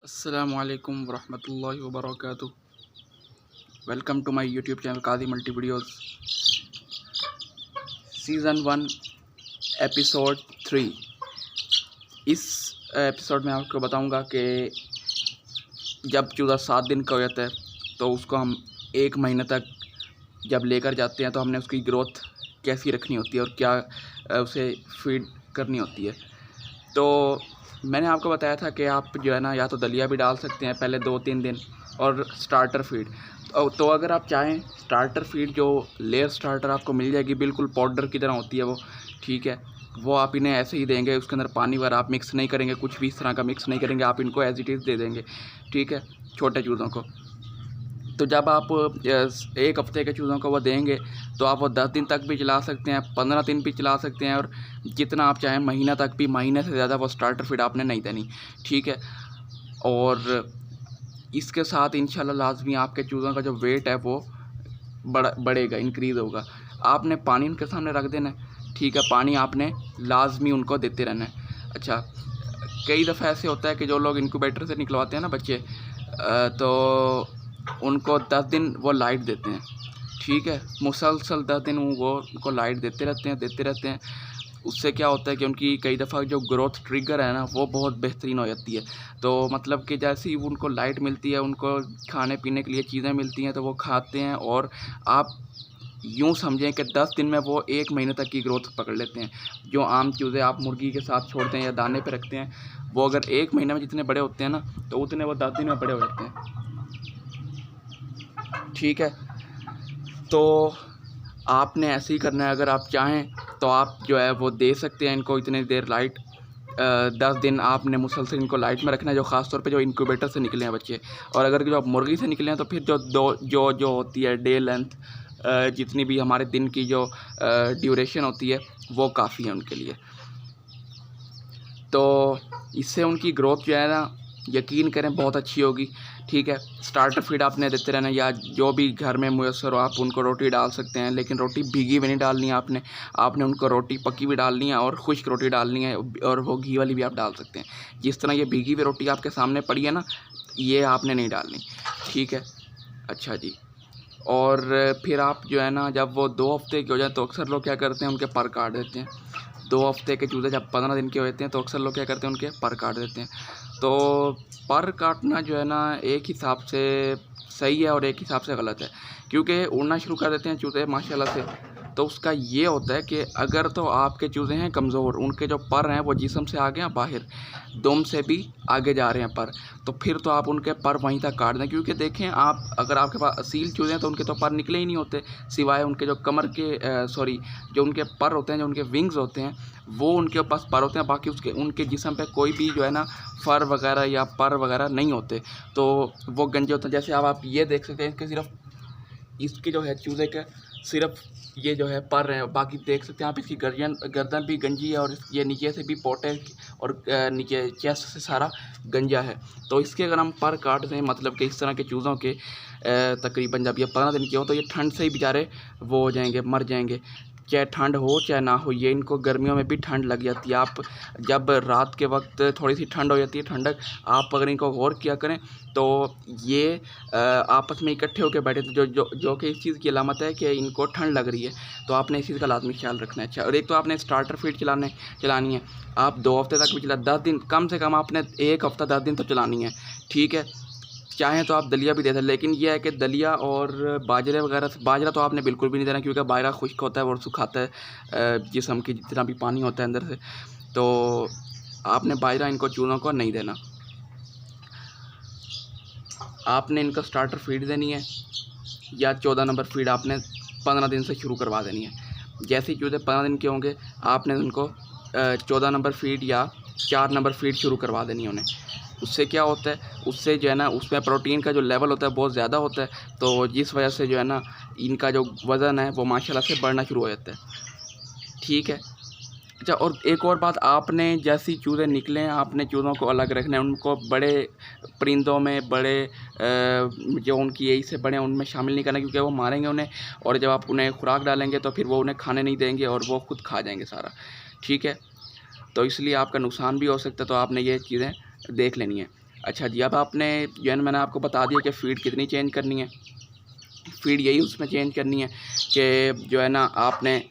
अस्सलामुअलैकुम वरहमतुल्लाहि वबरकातुह। Welcome to my YouTube channel कादी मल्टी वीडियोस। Season 1 episode 3। इस एपिसोड में आपको बताऊंगा कि जब चूज़ा 7 दिन का हो जाता है तो उसको हम 1 महीने तक जब लेकर जाते हैं तो हमने उसकी ग्रोथ कैसी रखनी होती है और क्या उसे फीड करनी होती है। तो मैंने आपको बताया था कि आप जो है ना या तो दलिया भी डाल सकते हैं पहले 2-3 दिन और स्टार्टर फीड। तो अगर आप चाहें स्टार्टर फीड जो लेयर स्टार्टर आपको मिल जाएगी, बिल्कुल पाउडर की तरह होती है वो, ठीक है। वो आप इन्हें ऐसे ही देंगे, उसके अंदर पानी वगैरह आप मिक्स नहीं करेंगे, कुछ भी इस तरह का मिक्स नहीं करेंगे, आप इनको एज इट इज़ दे देंगे, ठीक है, छोटे चूज़ों को। तो जब आप 1 हफ़्ते के चूज़ों को वो देंगे तो आप वो 10 दिन तक भी चला सकते हैं, 15 दिन भी चला सकते हैं और जितना आप चाहें महीना तक भी। महीने से ज़्यादा वो स्टार्टर फीड आपने नहीं देनी, ठीक है। और इसके साथ इंशाल्लाह लाजमी आपके चूज़ों का जो वेट है वो बढ़ेगा, इंक्रीज़ होगा। आपने पानी उनके सामने रख देना है, ठीक है, पानी आपने लाजमी उनको देते रहना है। अच्छा, कई दफ़ा ऐसे होता है कि जो लोग इंक्यूबेटर से निकलवाते हैं ना बच्चे, तो उनको 10 दिन वो लाइट देते हैं, ठीक है, मुसलसल 10 दिन वो उनको लाइट देते रहते हैं। उससे क्या होता है कि उनकी कई दफ़ा जो ग्रोथ ट्रिगर है ना वो बहुत बेहतरीन हो जाती है। तो मतलब कि जैसे ही उनको लाइट मिलती है, उनको खाने पीने के लिए चीज़ें मिलती हैं तो वो खाते हैं और आप यूँ समझें कि 10 दिन में वो 1 महीने तक की ग्रोथ पकड़ लेते हैं। जो आम चूज़े आप मुर्गी के साथ छोड़ते हैं या दाने पे रखते हैं, वो अगर 1 महीने में जितने बड़े होते हैं ना तो उतने वो 10 दिन में बड़े हो जाते हैं, ठीक है। तो आपने ऐसे ही करना है। अगर आप चाहें तो आप जो है वो दे सकते हैं इनको इतनी देर लाइट। 10 दिन आपने मुसलसल इनको लाइट में रखना है, जो ख़ास तौर पे जो इंक्यूबेटर से निकले हैं बच्चे। और अगर जो मुर्गी से निकले हैं तो फिर जो होती है डे लेंथ, जितनी भी हमारे दिन की जो ड्यूरेशन होती है वो काफ़ी है उनके लिए। तो इससे उनकी ग्रोथ जो है ना, यकीन करें बहुत अच्छी होगी, ठीक है। स्टार्टर फीड आपने देते रहना या जो भी घर में मुयस्सर हो, आप उनको रोटी डाल सकते हैं, लेकिन रोटी भीगी भी नहीं डालनी है आपने उनको रोटी पकी भी डालनी है और खुश्क रोटी डालनी है, और वो घी वाली भी आप डाल सकते हैं। जिस तरह ये भीगी हुई रोटी आपके सामने पड़ी है ना, ये आपने नहीं डालनी, ठीक है। अच्छा जी। और फिर आप जो है ना, जब वो 2 हफ्ते के हो जाए तो अक्सर लोग क्या करते हैं, उनके पर काट देते हैं। 2 हफ्ते के चूज़े जब 15 दिन के होते हैं तो अक्सर लोग क्या करते हैं, उनके पर काट देते हैं। तो पर काटना जो है ना एक हिसाब से सही है और एक हिसाब से गलत है, क्योंकि उड़ना शुरू कर देते हैं चूज़े माशाल्लाह से। तो उसका ये होता है कि अगर तो आपके चूज़े हैं कमज़ोर, उनके जो पर हैं वो जिस्म से आगे हैं बाहर, दुम से भी आगे जा रहे हैं पर, तो फिर तो आप उनके पर वहीं तक काट दें। क्योंकि देखें आप, अगर आपके पास असील चूज़े हैं तो उनके तो पर निकले ही नहीं होते, सिवाय उनके जो कमर के जो उनके पर होते हैं, जो उनके विंग्स होते हैं, वो उनके पास पर होते हैं। बाकी उसके उनके जिस्म पे कोई भी जो है ना फर वगैरह या पर वगैरह नहीं होते, तो वो गंजे होते हैं। जैसे आप ये देख सकते हैं कि सिर्फ इसके जो है चूज़े के सिर्फ ये जो है पर हैं, बाकी देख सकते हैं आप इसकी गर्दन भी गंजी है और ये नीचे से भी पोटे और नीचे चेस्ट से सारा गंजा है। तो इसके अगर हम पर काट दें, मतलब कि इस तरह के चूज़ों के तकरीबन जब ये 15 दिन के हो तो ये ठंड से ही बेचारे वो हो जाएंगे, मर जाएंगे, चाहे ठंड हो चाहे ना हो। ये इनको गर्मियों में भी ठंड लग जाती है। आप जब रात के वक्त थोड़ी सी ठंड हो जाती है, ठंडक, आप अगर इनको गौर किया करें तो ये आपस में इकट्ठे होकर बैठे थे, जो कि इस चीज़ की अलामत है कि इनको ठंड लग रही है। तो आपने इस चीज़ का लाजमी ख्याल रखना है। अच्छा, और एक तो आपने स्टार्टर फीड चलानी है। आप 2 हफ्ते तक भी 10 दिन, कम से कम आपने 1 हफ्ता 10 दिन तो चलानी है, ठीक है। चाहें तो आप दलिया भी दे सकते, लेकिन यह है कि दलिया और बाजरे वगैरह, बाजरा तो आपने बिल्कुल भी नहीं देना, क्योंकि बाजरा खुश्क होता है और सुखाता है जिस्म की जितना भी पानी होता है अंदर से। तो आपने बाजरा इनको चूज़ों को नहीं देना। आपने इनको स्टार्टर फीड देनी है या 14 नंबर फीड आपने 15 दिन से शुरू करवा देनी है। जैसे ही चूज़े 15 दिन के होंगे आपने उनको 14 नंबर फीड या 4 नंबर फीड शुरू करवा देनी है उन्हें। उससे क्या होता है, उससे जो है ना उसमें प्रोटीन का जो लेवल होता है बहुत ज़्यादा होता है, तो जिस वजह से जो है ना इनका जो वज़न है वो माशाल्लाह से बढ़ना शुरू हो जाता है, ठीक है। अच्छा, और एक और बात, आपने जैसी चूज़े निकले हैं आपने चूज़ों को अलग रखना है। उनको बड़े परिंदों में, बड़े जो उनकी एज से बड़े हैं उनमें शामिल नहीं करना, क्योंकि वो मारेंगे उन्हें, और जब आप उन्हें खुराक डालेंगे तो फिर वो उन्हें खाने नहीं देंगे और वो खुद खा जाएंगे सारा, ठीक है। तो इसलिए आपका नुकसान भी हो सकता है, तो आपने ये चीज़ें देख लेनी है। अच्छा जी, अब आपने जो है ना मैंने आपको बता दिया कि फ़ीड कितनी चेंज करनी है। फ़ीड यही उसमें चेंज करनी है कि जो है ना आपने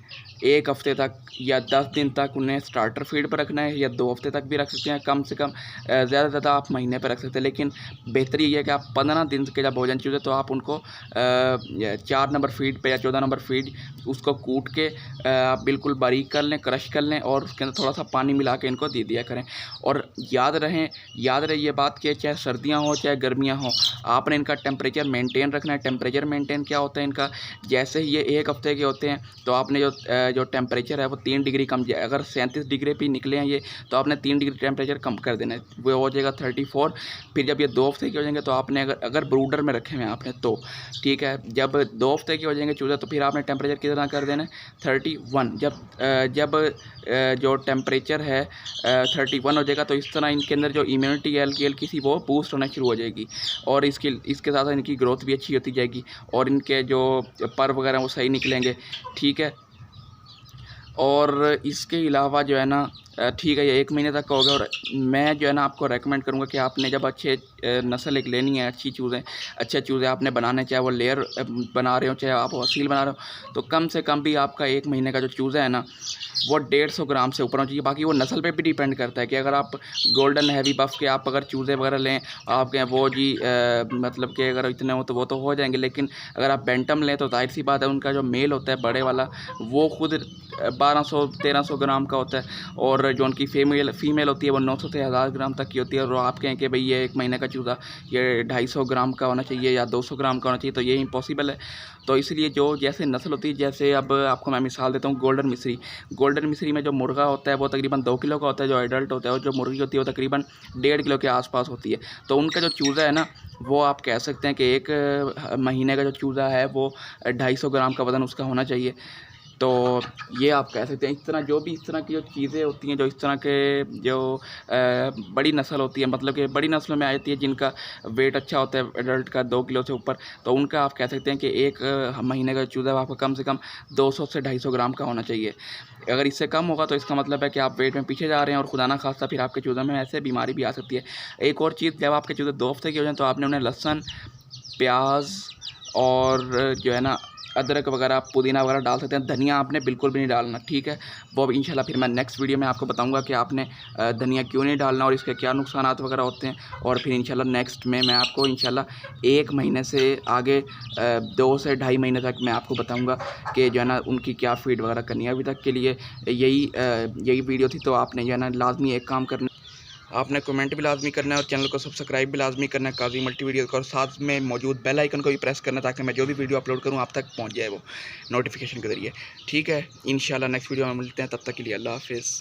1 हफ़्ते तक या 10 दिन तक उन्हें स्टार्टर फ़ीड पर रखना है, या 2 हफ़्ते तक भी रख सकते हैं। कम से कम ज़्यादा से ज़्यादा आप महीने पे रख सकते हैं, लेकिन बेहतर ये है कि आप 15 दिन के जब भोजन चूज़े तो आप उनको 4 नंबर फ़ीड पे या 14 नंबर फ़ीड उसको कूट के आप बिल्कुल बारीक कर लें, क्रश कर लें और उसके अंदर थोड़ा-सा पानी मिला के इनको दे दिया करें। और याद रहे ये बात कि चाहे सर्दियाँ हों, चाहे गर्मियाँ हों, आपने इनका टेम्परेचर मेंटेन रखना है। टेम्परेचर मेंटेन क्या होता है इनका, जैसे ही ये 1 हफ़्ते के होते हैं तो आपने जो टेम्परेचर है वो 3 डिग्री कम, अगर 37 डिग्री पे निकले हैं ये, तो आपने 3 डिग्री टेम्परेचर कम कर देना है, वो हो जाएगा 34। फिर जब ये 2 हफ़्ते के हो जाएंगे तो आपने अगर ब्रूडर में रखे हुए हैं आपने तो ठीक है, जब 2 हफ़्ते के हो जाएंगे चूज़े तो फिर आपने टेम्परेचर कितना कर देना है 31। जब जो टेम्परेचर है 31 हो जाएगा तो इस तरह इनके अंदर जो इम्यूनिटी है हल्की हल्की सी वो बूस्ट होना शुरू हो जाएगी, और इसके साथ इनकी ग्रोथ भी अच्छी होती जाएगी और इनके जो पर वगैरह वो सही निकलेंगे। ठीक है, और इसके अलावा जो है ना ठीक है, ये 1 महीने तक का होगा। और मैं जो है ना आपको रेकमेंड करूँगा कि आपने जब अच्छे नस्ल एक लेनी है, अच्छे चूज़े आपने बनाने, चाहे वो लेयर बना रहे हो, चाहे आप असील बना रहे हो, तो कम से कम भी आपका 1 महीने का जो चूज़ा है ना वो 150 ग्राम से ऊपर होना चाहिए। बाकी वो नस्ल पे भी डिपेंड करता है कि अगर आप गोल्डन हैवी बफ के आप अगर चूज़े वगैरह लें, आपके वो जी मतलब कि अगर इतने हो तो वो तो हो जाएंगे, लेकिन अगर आप बैंटम लें तो जाहिर सी बात है उनका जो मेल होता है बड़े वाला वो खुद 1200-1300 ग्राम का होता है, और जो उनकी फीमेल होती है वो 900 से 1000 ग्राम तक की होती है। और आप कहें कि भाई ये 1 महीने का चूज़ा ये 250 ग्राम का होना चाहिए या 200 ग्राम का होना चाहिए, तो ये इम्पॉसिबल है। तो इसलिए जो जैसे नस्ल होती है, जैसे अब आपको मैं मिसाल देता हूँ गोल्डन मिस्री में जो मुर्गा होता है वो तकरीबन 2 किलो का होता है जो एडल्ट होता है, और जो मुर्गी होती है वो तकरीबन 1.5 किलो के आसपास होती है। तो उनका जो चूज़ा है ना वो आप कह सकते हैं कि 1 महीने का जो चूज़ा है वो 250 ग्राम का वज़न उसका होना चाहिए। तो ये आप कह सकते हैं इस तरह की जो चीज़ें होती हैं, जो इस तरह के जो बड़ी नस्ल होती है, मतलब कि बड़ी नस्लों में आ जाती है जिनका वेट अच्छा होता है एडल्ट का 2 किलो से ऊपर, तो उनका आप कह सकते हैं कि 1 महीने का चूज़ा आपका कम से कम 200 से 250 ग्राम का होना चाहिए। अगर इससे कम होगा तो इसका मतलब है कि आप वेट में पीछे जा रहे हैं, और खुदा ना खास्ता फिर आपके चूज़े में ऐसे बीमारी भी आ सकती है। एक और चीज़, जब आपके चूज़े 2 हफ्ते के हो जाएँ तो आपने उन्हें लहसुन, प्याज और जो है ना अदरक वगैरह, पुदीना वगैरह डाल सकते हैं। धनिया आपने बिल्कुल भी नहीं डालना, ठीक है। वो अब इंशाल्लाह फिर मैं नेक्स्ट वीडियो में आपको बताऊंगा कि आपने धनिया क्यों नहीं डालना और इसके क्या नुकसानात वगैरह होते हैं। और फिर इंशाल्लाह नेक्स्ट में मैं आपको इंशाल्लाह 1 महीने से आगे 2 से 2.5 महीने तक मैं आपको बताऊँगा कि जो है ना उनकी क्या फ़ीड वगैरह करनी है। अभी तक के लिए यही वीडियो थी, तो आपने जो है ना लाजमी एक काम करना, आपने कमेंट भी लाजमी करना है और चैनल को सब्सक्राइब भी लाजमी करना है काजी मल्टी वीडियो को, और साथ में मौजूद बेल आइकन को भी प्रेस करना है ताकि मैं जो भी वीडियो अपलोड करूं आप तक पहुंच जाए वो नोटिफिकेशन के ज़रिए। ठीक है, इंशाल्लाह नेक्स्ट वीडियो में मिलते हैं, तब तक के लिए अल्लाह हाफिज़।